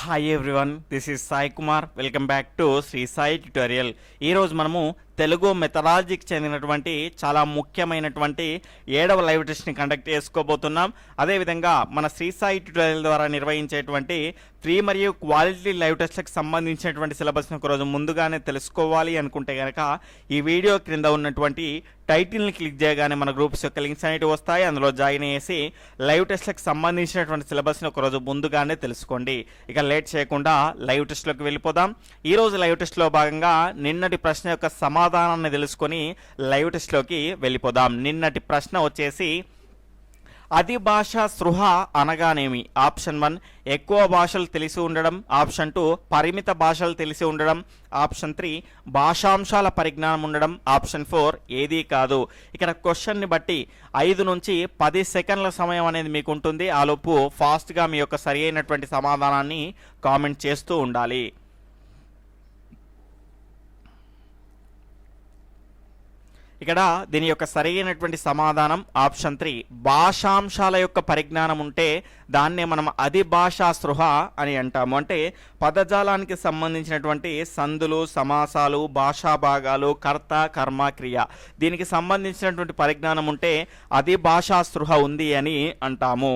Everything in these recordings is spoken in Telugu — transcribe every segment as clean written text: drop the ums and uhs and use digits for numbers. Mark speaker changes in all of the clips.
Speaker 1: Hi everyone, this is Sai Kumar. Welcome back to Shri Sai tutorial. ఈరోజు మనము తెలుగు మెథడాలజీకి చెందినటువంటి చాలా ముఖ్యమైనటువంటి 7వ లైవ్ టెస్ట్ని కండక్ట్ చేసుకోబోతున్నాం. అదేవిధంగా మన శ్రీ సాయి ట్యుటోరియల్ ద్వారా నిర్వహించేటువంటి ఫ్రీ మరియు క్వాలిటీ లైవ్ టెస్ట్లకు సంబంధించినటువంటి సిలబస్ని ఒకరోజు ముందుగానే తెలుసుకోవాలి అనుకుంటే కనుక ఈ వీడియో క్రింద ఉన్నటువంటి టైటిల్ని క్లిక్ చేయగానే మన గ్రూప్స్ యొక్క లింక్స్ అనేవి వస్తాయి. అందులో జాయిన్ అయ్యేసి లైవ్ టెస్ట్లకు సంబంధించినటువంటి సిలబస్ని ఒకరోజు ముందుగానే తెలుసుకోండి. ఇక లేట్ చేయకుండా లైవ్ టెస్ట్లోకి వెళ్ళిపోదాం. ఈరోజు లైవ్ టెస్ట్లో భాగంగా నిన్నటి ప్రశ్న యొక్క సమాధానాన్ని తెలుసుకొని లైవ్ టెస్ట్లోకి వెళ్ళిపోదాం. నిన్నటి ప్రశ్న వచ్చేసి అతి భాషా స్పృహ అనగానేమి? ఆప్షన్ 1 ఎక్కువ భాషలు తెలిసి ఉండడం, ఆప్షన్ 2 పరిమిత భాషలు తెలిసి ఉండడం, ఆప్షన్ 3 భాషాంశాల పరిజ్ఞానం ఉండడం, ఆప్షన్ 4 ఏదీ కాదు. ఇక్కడ క్వశ్చన్ని బట్టి 5 నుంచి 10 సెకండ్ల సమయం అనేది మీకు ఉంటుంది. ఆలోపు ఫాస్ట్గా మీ యొక్క సరి అయినటువంటి సమాధానాన్ని కామెంట్ చేస్తూ ఉండాలి. ఇక్కడ దీని యొక్క సరైనటువంటి సమాధానం ఆప్షన్ 3 భాషాంశాల యొక్క పరిజ్ఞానం ఉంటే దాన్నే మనం అధి భాషా స్పృహ అని అంటాము. అంటే పదజాలానికి సంబంధించినటువంటి సందులు, సమాసాలు, భాషా భాగాలు, కర్త, కర్మ, క్రియ దీనికి సంబంధించినటువంటి పరిజ్ఞానం ఉంటే అధి భాషా స్పృహ ఉంది అని అంటాము.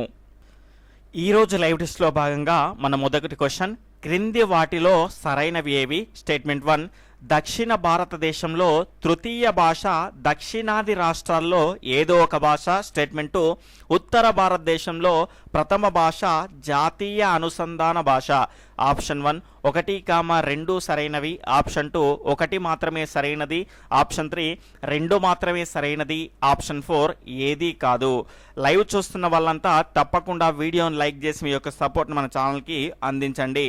Speaker 1: ఈరోజు లైవ్ టెస్ట్లో భాగంగా మన మొదటి క్వశ్చన్, క్రింది వాటిలో సరైనవి ఏవి? స్టేట్మెంట్ 1 దక్షిణ భారతదేశంలో తృతీయ భాష దక్షిణాది రాష్ట్రాల్లో ఏదో ఒక భాష. స్టేట్మెంట్ 2 ఉత్తర భారతదేశంలో ప్రథమ భాష జాతీయ అనుసంధాన భాష. ఆప్షన్ 1 1, 2 సరైనవి, ఆప్షన్ 2 1 మాత్రమే సరైనది, ఆప్షన్ 3 2 మాత్రమే సరైనది, ఆప్షన్ 4 ఏదీ కాదు. లైవ్ చూస్తున్న వాళ్ళంతా తప్పకుండా వీడియోని లైక్ చేసి మీ యొక్క సపోర్ట్ మన ఛానల్కి అందించండి.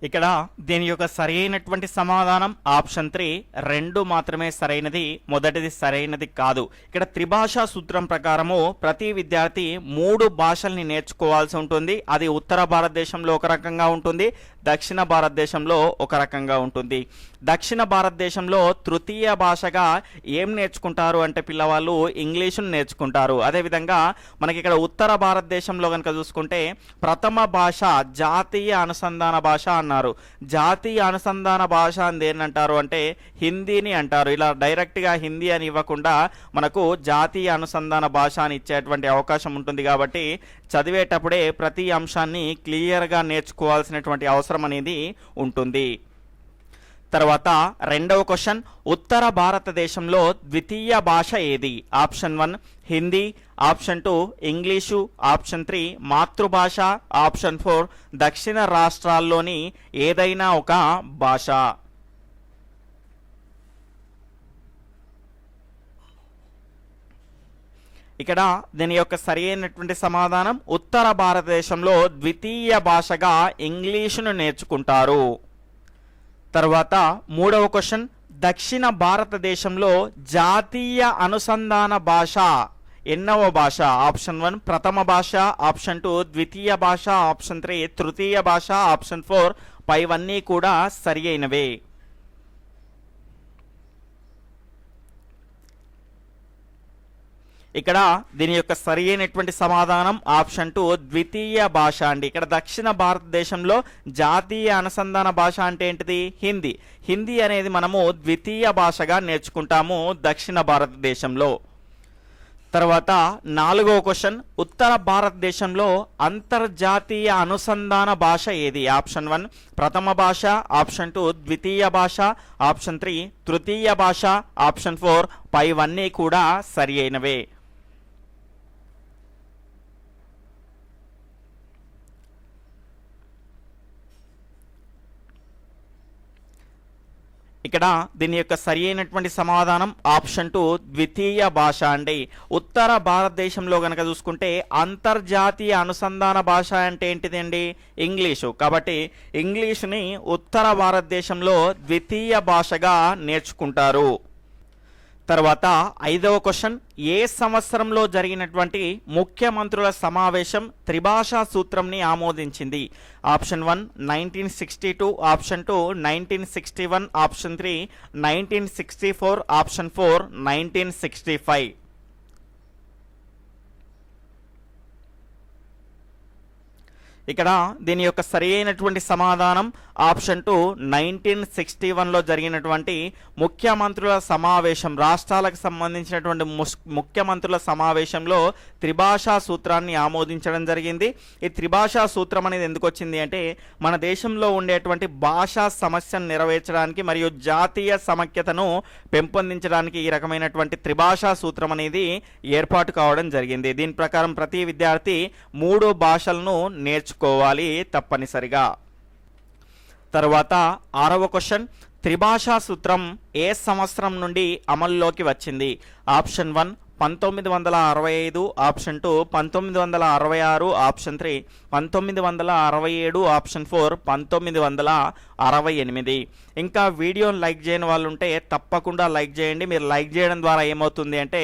Speaker 1: ఇక్కడ దీని యొక్క సరైనటువంటి సమాధానం ఆప్షన్ 3 2 మాత్రమే సరైనది, మొదటిది సరైనది కాదు. ఇక్కడ త్రిభాషా సూత్రం ప్రకారము ప్రతి విద్యార్థి 3 భాషల్ని నేర్చుకోవాల్సి ఉంటుంది. అది ఉత్తర భారతదేశంలో ఒక రకంగా ఉంటుంది, దక్షిణ భారతదేశంలో ఒక రకంగా ఉంటుంది. దక్షిణ భారతదేశంలో తృతీయ భాషగా ఏం నేర్చుకుంటారు అంటే పిల్లవాళ్ళు ఇంగ్లీషును నేర్చుకుంటారు. అదేవిధంగా మనకి ఇక్కడ ఉత్తర భారతదేశంలో కనుక చూసుకుంటే ప్రథమ భాష జాతీయ అనుసంధాన భాష అన్నారు. జాతీయ అనుసంధాన భాష అని ఏంటంటారు అంటే హిందీని అంటారు. ఇలా డైరెక్ట్గా హిందీ అని ఇవ్వకుండా మనకు జాతీయ అనుసంధాన భాష అని ఇచ్చేటువంటి అవకాశం ఉంటుంది. కాబట్టి చదివేటప్పుడే ప్రతి అంశాన్ని క్లియర్గా నేర్చుకోవాల్సినటువంటి అవసరం అనేది ఉంటుంది. తర్వాత రెండవ క్వశ్చన్, ఉత్తర భారతదేశంలో ద్వితీయ భాష ఏది? Option 1 Hindi, option 2 English, option 3 మాతృభాష, ఆప్షన్ 4 దక్షిణ రాష్ట్రాల్లోని ఏదైనా ఒక భాష. ఇక్కడ దీని యొక్క సరి అయినటువంటి సమాధానం ఉత్తర భారతదేశంలో ద్వితీయ భాషగా ఇంగ్లీషును నేర్చుకుంటారు. తర్వాత మూడవ క్వశ్చన్, దక్షిణ భారతదేశంలో జాతీయ అనుసంధాన భాష ఎన్నవ భాష? ఆప్షన్ 1 ప్రథమ భాష, ఆప్షన్ 2 ద్వితీయ భాష, ఆప్షన్ 3 తృతీయ భాష, ఆప్షన్ 4 పైవన్నీ కూడా సరి అయినవే. ఇక్కడ దీని యొక్క సరి అయినటువంటి సమాధానం ఆప్షన్ 2 ద్వితీయ భాష అండి. ఇక్కడ దక్షిణ భారతదేశంలో జాతీయ అనుసంధాన భాష అంటే ఏంటిది? హిందీ. హిందీ అనేది మనము ద్వితీయ భాషగా నేర్చుకుంటాము దక్షిణ భారతదేశంలో. తర్వాత నాలుగవ క్వశ్చన్, ఉత్తర భారతదేశంలో అంతర్జాతీయ అనుసంధాన భాష ఏది? ఆప్షన్ 1 ప్రథమ భాష, ఆప్షన్ 2 ద్వితీయ భాష, ఆప్షన్ 3 తృతీయ భాష, ఆప్షన్ 4 పైవన్నీ కూడా సరి అయినవే. ఇక్కడ దీని యొక్క సరి అయినటువంటి సమాధానం ఆప్షన్ 2 ద్వితీయ భాష అండి. ఉత్తర భారతదేశంలో కనుక చూసుకుంటే అంతర్జాతీయ అనుసంధాన భాష అంటే ఏంటిదండి? ఇంగ్లీషు. కాబట్టి ఇంగ్లీషుని ఉత్తర భారతదేశంలో ద్వితీయ భాషగా నేర్చుకుంటారు. తర్వాత ఐదవ క్వశ్చన్, ఏ సంవత్సరంలో జరిగినటువంటి ముఖ్యమంత్రుల సమావేశం త్రిభాషా సూత్రంని ఆమోదించింది? Option 1 1962, option 2 1961, option 3 1964, option 4 1965. ఇక్కడ దీని యొక్క సరి అయినటువంటి సమాధానం ఆప్షన్ 2 1961లో జరిగినటువంటి ముఖ్యమంత్రుల సమావేశం, రాష్ట్రాలకు సంబంధించినటువంటి ముఖ్యమంత్రుల సమావేశంలో త్రిభాషా సూత్రాన్ని ఆమోదించడం జరిగింది. ఈ త్రిభాషా సూత్రం అనేది ఎందుకు వచ్చింది అంటే మన దేశంలో ఉండేటువంటి భాషా సమస్యను నెరవేర్చడానికి మరియు జాతీయ సమైక్యతను పెంపొందించడానికి ఈ రకమైనటువంటి త్రిభాషా సూత్రం అనేది ఏర్పాటు కావడం జరిగింది. దీని ప్రకారం ప్రతి విద్యార్థి 3 భాషలను నేర్చుకోవాలి తప్పనిసరిగా. తర్వాత 6వ క్వశ్చన్, త్రిభాషా సూత్రం ఏ సంవత్సరం నుండి అమల్లోకి వచ్చింది? Option 1 1965, option 2 1966, option 3 1967, option 4 1968. ఇంకా వీడియోని లైక్ చేయని వాళ్ళు ఉంటే తప్పకుండా లైక్ చేయండి. మీరు లైక్ చేయడం ద్వారా ఏమవుతుంది అంటే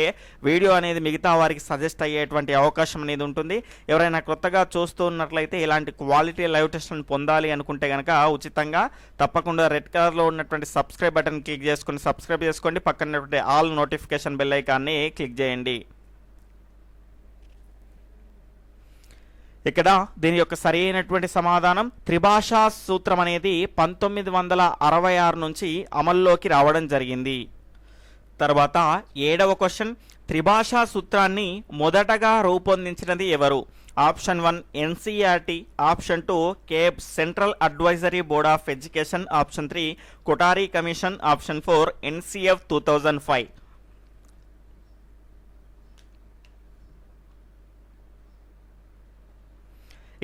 Speaker 1: వీడియో అనేది మిగతా వారికి సజెస్ట్ అయ్యేటువంటి అవకాశం అనేది ఉంటుంది. ఎవరైనా కొత్తగా చూస్తూ ఉన్నట్లయితే ఇలాంటి క్వాలిటీ లైవ్ టెస్ట్లను పొందాలి అనుకుంటే కనుక ఉచితంగా తప్పకుండా రెడ్ కలర్లో ఉన్నటువంటి సబ్స్క్రైబ్ బటన్ క్లిక్ చేసుకుని సబ్స్క్రైబ్ చేసుకోండి. పక్కన ఉన్నటువంటి ఆల్ నోటిఫికేషన్ బెల్ ఐకాన్ని క్లిక్ చేయండి. ఇక్కడ దీని యొక్క సరి అయినటువంటి సమాధానం త్రిభాషా సూత్రం అనేది 1966 నుంచి అమల్లోకి రావడం జరిగింది. తర్వాత 7వ క్వశ్చన్, త్రిభాషా సూత్రాన్ని మొదటగా రూపొందించినది ఎవరు? Option 1 NCERT, option 2 cab central advisory board of education, option 3 Kothari commission, option 4 NCF 2005.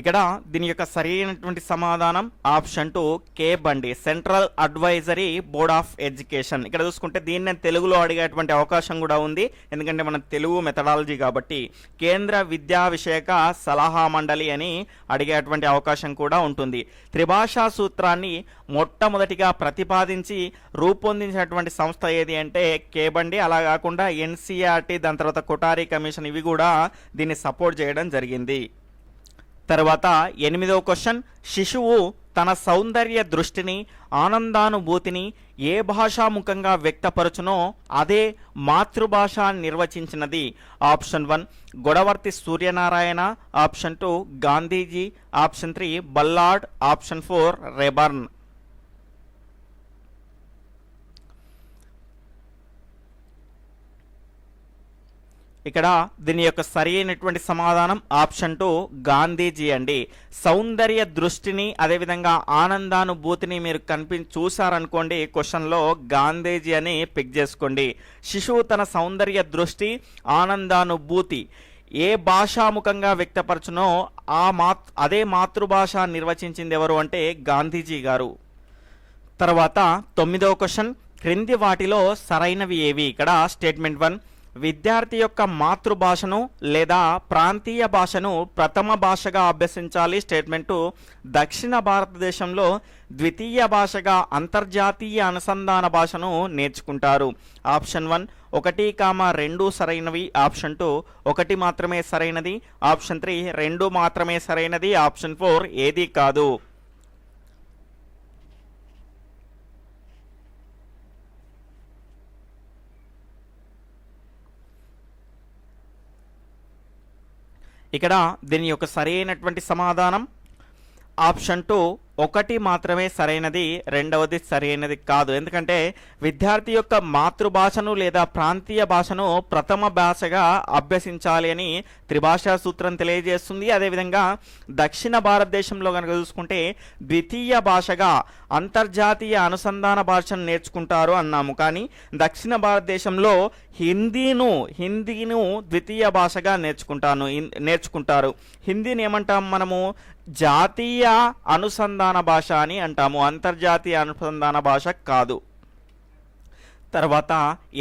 Speaker 1: ఇక్కడ దీని యొక్క సరైనటువంటి సమాధానం ఆప్షన్ 2 కేబ్ అండి, central advisory board of education. ఇక్కడ చూసుకుంటే దీన్ని తెలుగులో అడిగేటువంటి అవకాశం కూడా ఉంది, ఎందుకంటే మన తెలుగు మెథడాలజీ కాబట్టి. కేంద్ర విద్యా విషయక సలహా మండలి అని అడిగేటువంటి అవకాశం కూడా ఉంటుంది. త్రిభాషా సూత్రాన్ని మొట్టమొదటిగా ప్రతిపాదించి రూపొందించినటువంటి సంస్థ ఏది అంటే కేబ్ అండి. అలా కాకుండా ఎన్సీఆర్టీ, దాని తర్వాత కొఠారి కమిషన్, ఇవి కూడా దీన్ని సపోర్ట్ చేయడం జరిగింది. తర్వాత 8వ క్వశ్చన్, శిశువు తన సౌందర్య దృష్టిని, ఆనందానుభూతిని ఏ భాషాముఖంగా వ్యక్తపరచునో అదే మాతృభాష నిర్వచించినది? Option 1 Godavarthi Suryanarayana, option 2 Gandhiji, option 3 Ballard, option 4 Rayburn. ఇక్కడ దీని యొక్క సరి అయినటువంటి సమాధానం ఆప్షన్ 2 గాంధీజీ అండి. సౌందర్య దృష్టిని అదేవిధంగా ఆనందానుభూతిని మీరు చూసారనుకోండి క్వశ్చన్లో గాంధీజీ అని పిక్ చేసుకోండి. శిశువు తన సౌందర్య దృష్టి, ఆనందానుభూతి ఏ భాషాముఖంగా వ్యక్తపరచునో అదే మాతృభాష నిర్వచించింది ఎవరు అంటే గాంధీజీ గారు. తర్వాత 9వ క్వశ్చన్, క్రింది వాటిలో సరైనవి ఏవి? ఇక్కడ స్టేట్మెంట్ 1 విద్యార్థి యొక్క మాతృభాషను లేదా ప్రాంతీయ భాషను ప్రథమ భాషగా అభ్యసించాలి. స్టేట్మెంట్ 2 దక్షిణ భారతదేశంలో ద్వితీయ భాషగా అంతర్జాతీయ అనుసంధాన భాషను నేర్చుకుంటారు. ఆప్షన్ 1 1, 2 సరైనవి, ఆప్షన్ 2 1 మాత్రమే సరైనది, ఆప్షన్ 3 2 మాత్రమే సరైనది, ఆప్షన్ 4 ఏది కాదు. ఇక్కడ దీని యొక్క సరైనటువంటి సమాధానం ఆప్షన్ 2 1 మాత్రమే సరైనది, రెండవది సరైనది కాదు. ఎందుకంటే విద్యార్థి యొక్క మాతృభాషను లేదా ప్రాంతీయ భాషను ప్రథమ భాషగా అభ్యసించాలి అని త్రిభాషా సూత్రం తెలియజేస్తుంది. అదేవిధంగా దక్షిణ భారతదేశంలో కనుక చూసుకుంటే ద్వితీయ భాషగా అంతర్జాతీయ అనుసంధాన భాషను నేర్చుకుంటారు అన్నాము. కానీ దక్షిణ భారతదేశంలో హిందీను ద్వితీయ భాషగా నేర్చుకుంటారు. హిందీని ఏమంటాం మనము? జాతీయ అనుసంధాన భాష అని అంటాము, అంతర్జాతీయ అనుసంధాన భాష కాదు. తర్వాత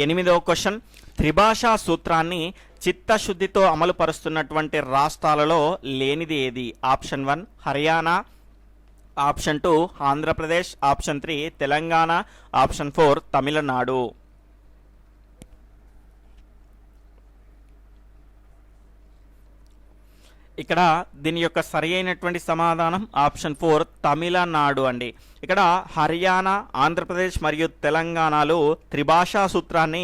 Speaker 1: 8వ క్వశ్చన్, త్రిభాషా సూత్రాన్ని చిత్తశుద్ధితో అమలు పరుస్తున్నటువంటి రాష్ట్రాలలో లేనిది ఏది? Option 1 Haryana, option 2 Andhra Pradesh, option 3 Telangana, option 4 Tamil Nadu. ఇక్కడ దీని యొక్క సరి అయినటువంటి సమాధానం ఆప్షన్ 4 తమిళనాడు అండి. ఇక్కడ హర్యానా, ఆంధ్రప్రదేశ్ మరియు తెలంగాణలో త్రిభాషా సూత్రాన్ని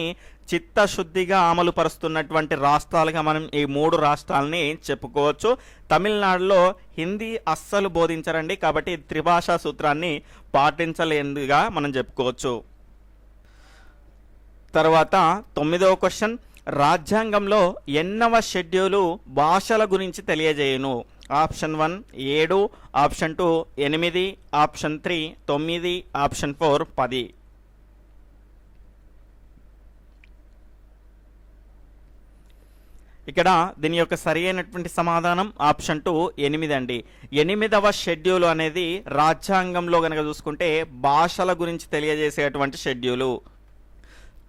Speaker 1: చిత్తశుద్ధిగా అమలు పరుస్తున్నటువంటి రాష్ట్రాలుగా మనం ఈ 3 రాష్ట్రాలని చెప్పుకోవచ్చు. తమిళనాడులో హిందీ అస్సలు బోధించరండి, కాబట్టి త్రిభాషా సూత్రాన్ని పాటించలేనిదిగా మనం చెప్పుకోవచ్చు. తర్వాత 9వ క్వశ్చన్, రాజ్యాంగంలో ఎన్నవ షెడ్యూలు భాషల గురించి తెలియజేయును? Option 1 7, option 2 8, option 3 9, option 4 10. ఇక్కడ దీని యొక్క సరి అయినటువంటి సమాధానం ఆప్షన్ 2 8 అండి. 8వ షెడ్యూల్ అనేది రాజ్యాంగంలో కనుక చూసుకుంటే భాషల గురించి తెలియజేసేటువంటి షెడ్యూలు.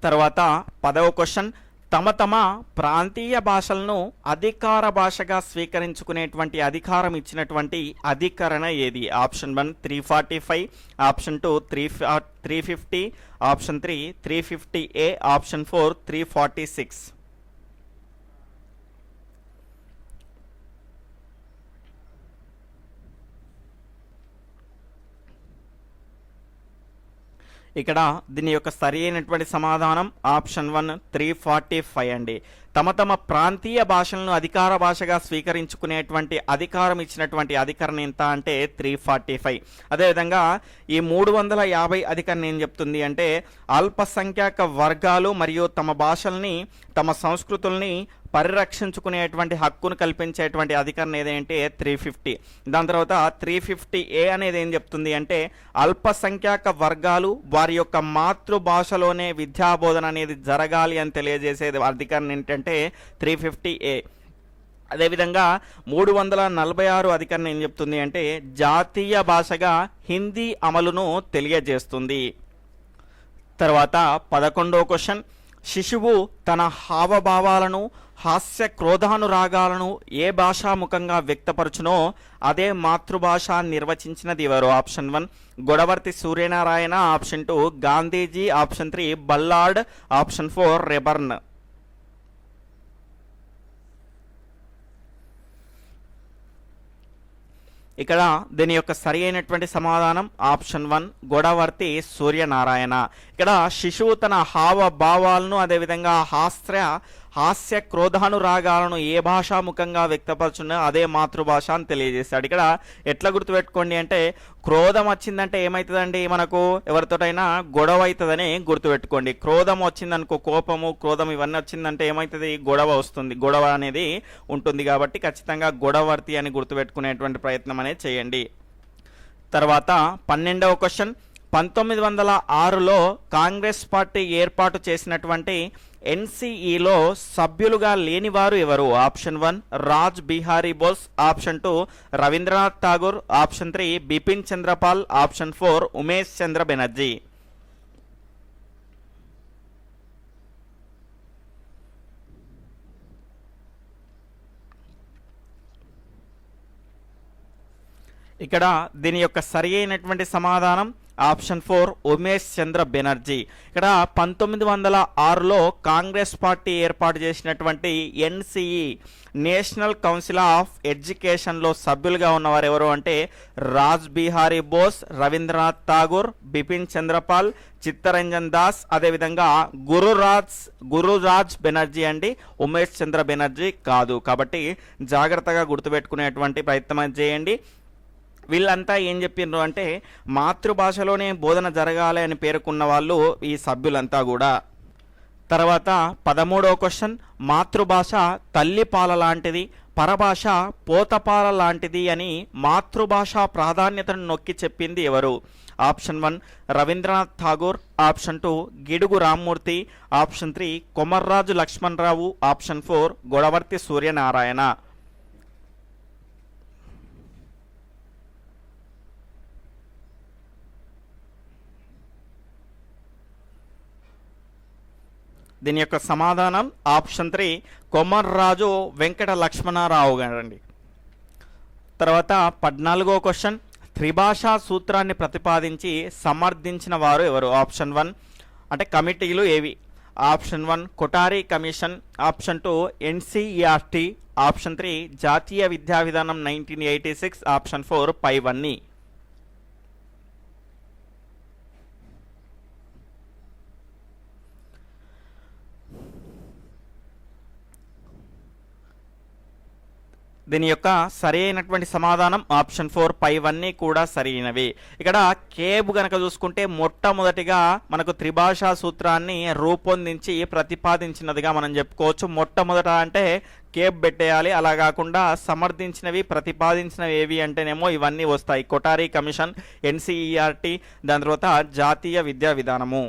Speaker 1: తర్వాత 10వ క్వశ్చన్, తమ ప్రాంతీయ భాషలను అధికార భాషగా స్వీకరించుకునేటువంటి అధికారం ఇచ్చినటువంటి అధికరణ ఏది? Option 1 345, option 2 350, option 3 350A, option 4 346. ఇక్కడ దీని యొక్క సరి అయినటువంటి సమాధానం ఆప్షన్ 1 345 అండి. తమ ప్రాంతీయ భాషలను అధికార భాషగా స్వీకరించుకునేటువంటి అధికారం ఇచ్చినటువంటి అధికరణ ఎంత అంటే 345. అదేవిధంగా ఈ 350 అధికరణ ఏం చెప్తుంది అంటే అల్పసంఖ్యాక వర్గాలు మరియు తమ భాషల్ని తమ సంస్కృతుల్ని పరిరక్షించుకునేటువంటి హక్కును కల్పించేటువంటి అధికరణ ఏదంటే 350. దాని తర్వాత 350A అనేది ఏం చెప్తుంది అంటే అల్పసంఖ్యాక వర్గాలు వారి యొక్క మాతృభాషలోనే విద్యాబోధన అనేది జరగాలి అని తెలియజేసేది అధికరణ ఏంటంటే 350A. అదేవిధంగా 346 అధికరణ ఏం చెప్తుంది అంటే జాతీయ భాషగా హిందీ అమలును తెలియజేస్తుంది. తర్వాత 11వ క్వశ్చన్, శిశువు తన హావభావాలను హాస్య క్రోధానురాగాలను ఏ భాషాముఖంగా వ్యక్తపరచునో అదే మాతృభాష నిర్వచించినది ఎవరు? Option 1 Godavarthi Suryanarayana, option 2 Gandhiji, option 3 Ballard, option 4 Rayburn. ఇక్కడ దీని యొక్క సరి అయినటువంటి సమాధానం ఆప్షన్ 1 గొడవర్తి సూర్యనారాయణ. ఇక్కడ శిశువు తన హావభావాలను అదేవిధంగా హాస్య క్రోధానురాగాలను ఏ భాషాముఖంగా వ్యక్తపరచున్నా అదే మాతృభాష అని తెలియజేశాడు. ఇక్కడ ఎట్లా గుర్తుపెట్టుకోండి అంటే క్రోధం వచ్చిందంటే ఏమవుతుందండి, మనకు ఎవరితోటైనా గొడవ అవుతుందని గుర్తుపెట్టుకోండి. క్రోధం వచ్చిందనుకో, కోపము క్రోధం ఇవన్నీ వచ్చిందంటే ఏమవుతుంది, గొడవ వస్తుంది, గొడవ అనేది ఉంటుంది. కాబట్టి ఖచ్చితంగా గొడవర్తి అని గుర్తుపెట్టుకునేటువంటి ప్రయత్నం అనేది చేయండి. తర్వాత 12వ క్వశ్చన్, 1906లో కాంగ్రెస్ పార్టీ ఏర్పాటు చేసినటువంటి ఎన్సిఈలో సభ్యులుగా లేనివారు ఎవరు? Option 1 Raj Bihari Bose, option 2 Rabindranath Tagore, option 3 Bipin Chandrapal, option 4 Umesh Chandra Banerjee. ఇక్కడ దీని యొక్క సరి అయినటువంటి సమాధానం ఆప్షన్ 4 ఉమేష్ చంద్ర బెనర్జీ. ఇక్కడ 1906లో కాంగ్రెస్ పార్టీ ఏర్పాటు చేసినటువంటి ఎన్సిఈ నేషనల్ కౌన్సిల్ ఆఫ్ ఎడ్యుకేషన్లో సభ్యులుగా ఉన్నవారు ఎవరు అంటే రాజ్ బిహారీ బోస్, రవీంద్రనాథ్ ఠాగూర్, బిపిన్ చంద్రపాల్, చిత్తరంజన్ దాస్, అదేవిధంగా గురురాజ్ బెనర్జీ అండి. ఉమేష్ చంద్ర బెనర్జీ కాదు. కాబట్టి జాగ్రత్తగా గుర్తుపెట్టుకునేటువంటి ప్రయత్నం చేయండి. వీళ్ళంతా ఏం చెప్పిండ్రు అంటే మాతృభాషలోనే బోధన జరగాలి అని పేర్కొన్న వాళ్ళు ఈ సభ్యులంతా కూడా. తర్వాత 13వ క్వశ్చన్, మాతృభాష తల్లిపాల లాంటిది, పరభాష పోతపాల లాంటిది అని మాతృభాష ప్రాధాన్యతను నొక్కి చెప్పింది ఎవరు? Option 1 Rabindranath Tagore, option 2 Gidugu Rammurthy, option 3 Komarraju Lakshmanarao, option 4 Godavarthi Suryanarayana. దీని యొక్క సమాధానం ఆప్షన్ 3 కొమర్రాజు వెంకట లక్ష్మణరావు గారండి. తర్వాత 14వ క్వశ్చన్, త్రిభాషా సూత్రాన్ని ప్రతిపాదించి సమర్థించిన వారు ఎవరు? ఆప్షన్ 1 అంటే కమిటీలు ఏవి? Option 1 Kothari commission, option 2 NCERT, option 3 జాతీయ విద్యా విధానం 1986, ఆప్షన్ 4 పైవన్నీ. దీని యొక్క సరి అయినటువంటి సమాధానం ఆప్షన్ 4 పైవన్నీ కూడా సరైనవి. ఇక్కడ కేబ్ గనక చూసుకుంటే మొట్టమొదటిగా మనకు త్రిభాషా సూత్రాన్ని రూపొందించి ప్రతిపాదించినదిగా మనం చెప్పుకోవచ్చు. మొట్టమొదట అంటే కేబ్ పెట్టేయాలి. అలా కాకుండా సమర్థించినవి ప్రతిపాదించినవి ఏవి అంటేనేమో ఇవన్నీ వస్తాయి. కొఠారి కమిషన్, ఎన్సీఈఆర్టీ, దాని తర్వాత జాతీయ విద్యా విధానము.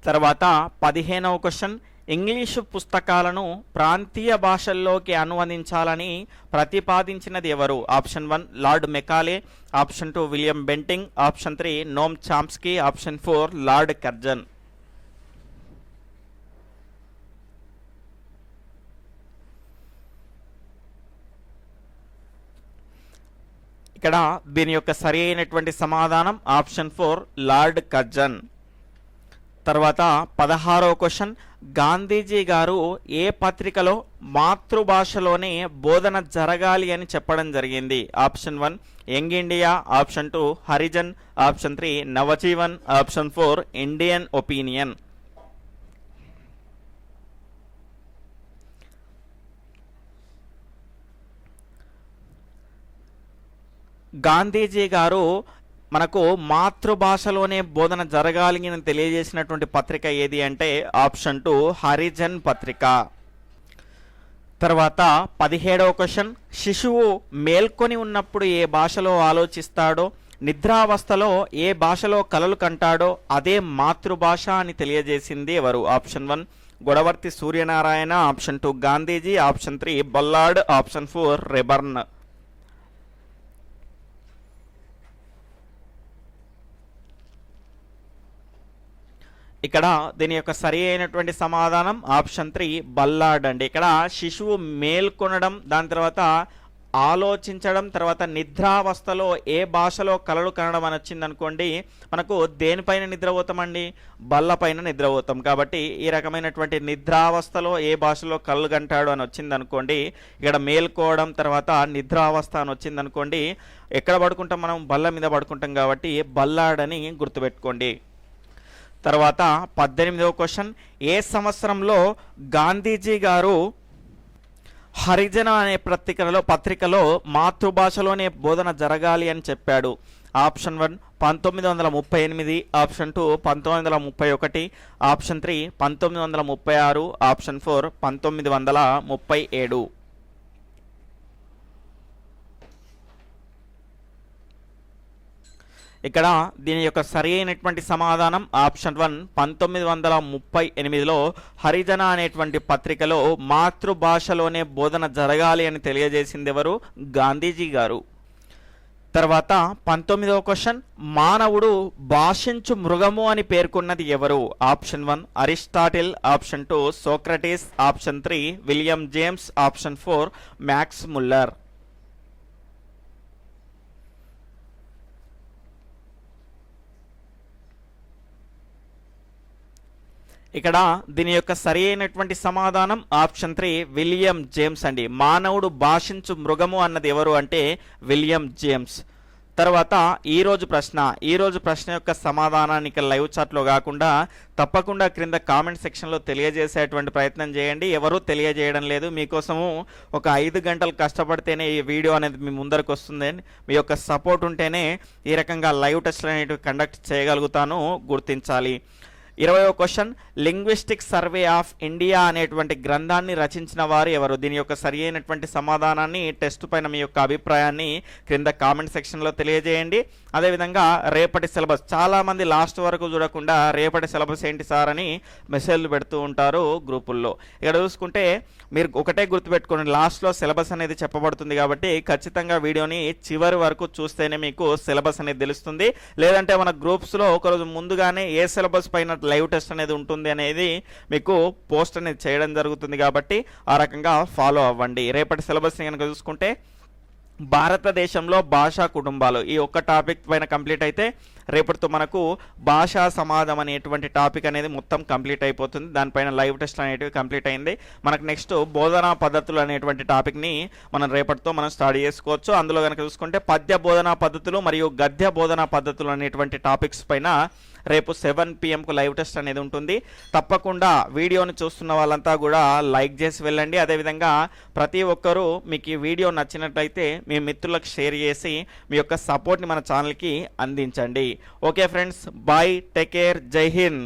Speaker 1: తర్వాత 15వ క్వశ్చన్, ఇంగ్లీషు పుస్తకాలను ప్రాంతీయ భాషల్లోకి అనువదించాలని ప్రతిపాదించినది ఎవరు? Option 1 lord Macaulay, option 2 William Bentinck, option 3 నోమ్ చాంస్కీ, option 4 lord Curzon. ఇక్కడ దీని యొక్క సరి అయినటువంటి సమాధానం ఆప్షన్ 4 లార్డ్ కర్జన్. తర్వాత 16వ క్వశ్చన్, గాంధీజీ గారు ఏ పత్రికలో మాతృభాషలోనే బోధన జరగాలి అని చెప్పడం జరిగింది? Option 1 young India, option 2 Harijan, option 3 Navjivan, option 4 Indian opinion. Gandhiji గారు మనకు మాతృభాషలోనే బోధన జరగాలి అని తెలియజేసినటువంటి పత్రిక ఏది అంటే ఆప్షన్ 2 హరిజన్ పత్రిక. తర్వాత 17వ క్వశ్చన్, శిశువు మేల్కొని ఉన్నప్పుడు ఏ భాషలో ఆలోచిస్తాడో, నిద్రావస్థలో ఏ భాషలో కలలు కంటాడో అదే మాతృభాష అని తెలియజేసింది ఎవరు? Option 1 Godavarthi Suryanarayana, option 2 Gandhiji, option 3 Ballard, option 4 Rayburn. ఇక్కడ దీని యొక్క సరి అయినటువంటి సమాధానం ఆప్షన్ 3 బల్లార్డ్ అండి. ఇక్కడ శిశువు మేల్కొనడం, దాని తర్వాత ఆలోచించడం, తర్వాత నిద్రావస్థలో ఏ భాషలో కలలు కనడం అని వచ్చింది అనుకోండి, మనకు దేనిపైన నిద్రపోతామండి? బల్లపైన నిద్రపోతాం. కాబట్టి ఈ రకమైనటువంటి నిద్రావస్థలో ఏ భాషలో కళ్ళు కంటాడు అని వచ్చింది అనుకోండి, ఇక్కడ మేల్కోవడం తర్వాత నిద్రావస్థ అని వచ్చింది అనుకోండి, ఎక్కడ పడుకుంటాం మనం? బల్ల మీద పడుకుంటాం. కాబట్టి బల్లార్డ్ అని గుర్తుపెట్టుకోండి. తర్వాత 18వ క్వశ్చన్, ఏ సంవత్సరంలో గాంధీజీ గారు హరిజన అనే పత్రికలో మాతృభాషలోనే బోధన జరగాలి అని చెప్పాడు? Option 1 1938, option 2 1931, option 3 1936, option 4 1937. ఇక్కడ దీని యొక్క సరి అయినటువంటి సమాధానం ఆప్షన్ 1 1938లో హరిజన అనేటువంటి పత్రికలో మాతృభాషలోనే బోధన జరగాలి అని తెలియజేసింది ఎవరు? గాంధీజీ గారు. తర్వాత 19వ క్వశ్చన్, మానవుడు భాషించు మృగము అని పేర్కొన్నది ఎవరు? Option 1 Aristotle, option 2 Socrates, option 3 William James, option 4 max Muller. ఇక్కడ దీని యొక్క సరి అయినటువంటి సమాధానం ఆప్షన్ 3 విలియం జేమ్స్ అండి. మానవుడు భాషించు మృగము అన్నది ఎవరు అంటే విలియం జేమ్స్. తర్వాత ఈరోజు ప్రశ్న యొక్క సమాధానాన్ని లైవ్ చాట్లో కాకుండా తప్పకుండా క్రింద కామెంట్ సెక్షన్లో తెలియజేసేటువంటి ప్రయత్నం చేయండి. ఎవరూ తెలియజేయడం లేదు. మీకోసము ఒక 5 గంటలు కష్టపడితేనే ఈ వీడియో అనేది మీ ముందరకు వస్తుంది. మీ యొక్క సపోర్ట్ ఉంటేనే ఈ రకంగా లైవ్ టెస్ట్లు అనేటివి కండక్ట్ చేయగలుగుతాను, గుర్తించాలి. 20వ question, linguistic survey of India అనేటువంటి గ్రంథాన్ని రచించిన వారు ఎవరు? దీని యొక్క సరి అయినటువంటి సమాధానాన్ని, టెస్ట్ పైన మీ యొక్క అభిప్రాయాన్ని క్రింద కామెంట్ సెక్షన్లో తెలియజేయండి. అదేవిధంగా రేపటి సిలబస్, చాలామంది లాస్ట్ వరకు చూడకుండా రేపటి సిలబస్ ఏంటి సార్ అని మెసేజ్లు పెడుతూ ఉంటారు గ్రూపుల్లో. ఇక్కడ చూసుకుంటే మీరు ఒకటే గుర్తుపెట్టుకోండి, లాస్ట్లో సిలబస్ అనేది చెప్పబడుతుంది కాబట్టి ఖచ్చితంగా వీడియోని చివరి వరకు చూస్తేనే మీకు సిలబస్ అనేది తెలుస్తుంది. లేదంటే మన గ్రూప్స్లో ఒకరోజు ముందుగానే ఏ సిలబస్ పైన లైవ్ టెస్ట్ అనేది ఉంటుంది అనేది మీకు పోస్ట్ అనేది చేయడం జరుగుతుంది. కాబట్టి ఆ రకంగా ఫాలో అవ్వండి. రేపటి సిలబస్ని కనుక చూసుకుంటే భారతదేశంలో భాషా కుటుంబాలు, ఈ ఒక్క టాపిక్ పైన కంప్లీట్ అయితే రేపటితో మనకు భాషా సమాజం అనేటువంటి టాపిక్ అనేది మొత్తం కంప్లీట్ అయిపోతుంది. దానిపైన లైవ్ టెస్ట్ అనేటివి కంప్లీట్ అయింది. మనకు నెక్స్ట్ బోధనా పద్ధతులు అనేటువంటి టాపిక్ని మనం రేపటితో మనం స్టడీ చేసుకోవచ్చు. అందులో కనుక చూసుకుంటే పద్య బోధనా పద్ధతులు మరియు గద్య బోధనా పద్ధతులు అనేటువంటి టాపిక్స్ పైన రేపు 7 PM లైవ్ టెస్ట్ అనేది ఉంటుంది. తప్పకుండా వీడియోని చూస్తున్న వాళ్ళంతా కూడా లైక్ చేసి వెళ్ళండి. అదేవిధంగా ప్రతి ఒక్కరూ మీకు ఈ వీడియో నచ్చినట్లయితే మీ మిత్రులకు షేర్ చేసి మీ యొక్క సపోర్ట్ని మన ఛానల్కి అందించండి. Okay friends, bye, take care, Jai Hind.